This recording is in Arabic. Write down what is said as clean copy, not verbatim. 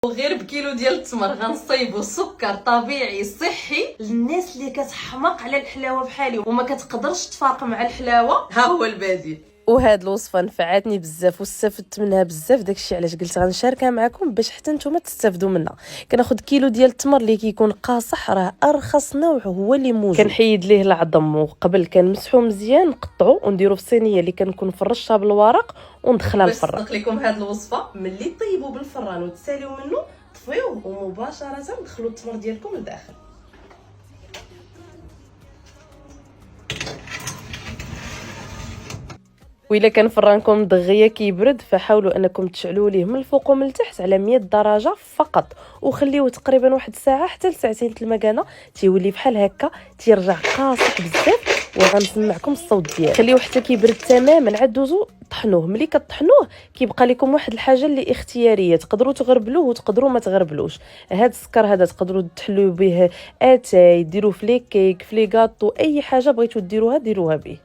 وغير بكيلو ديال التمر غنصايبوا سكر طبيعي صحي للناس اللي كتحماق على الحلاوه بحالي وما كتقدرش تفارق مع الحلاوه. ها هو البديل. وهاد الوصفه نفعتني بزاف واستفدت منها بزاف، داكشي علاش قلت غنشاركها معكم باش حتى نتوما تستافدوا منها. كناخذ كيلو ديال التمر اللي كيكون قاصح، راه ارخص نوع هو اللي موجود. كنحيد ليه العظم وقبل كنمسحو مزيان، نقطعو ونديرو في صينيه اللي كنكون فرشتها بالورق وندخلها الفران. باش لكم هاد الوصفه ملي طيبوا بالفران وتساليو منه طفيوه ومباشره دخلوا التمر ديالكم لداخل. وإلا كان فرانكم دغيا كيبرد فحاولوا انكم تشعلوا ليه من الفوق ومن التحت على 100 درجه فقط، وخليوه تقريبا واحد ساعه حتى لساعتين المكانه، تيولي بحال هكا تيرجع قاصح بزاف. وغنسمعكم الصوت ديالو. خليوه حتى كيبرد تماما، عاد دوزو طحنوه. ملي كطحنوه كيبقى لكم واحد الحاجه اللي اختياريه، تقدروا تغربلوه وتقدروا ما تغربلوش. هاد السكر هذا تقدروا تحلوا به اتاي، ديروه في لي كيك، في لي غاطو، اي حاجه بغيتو ديروها ديروها به.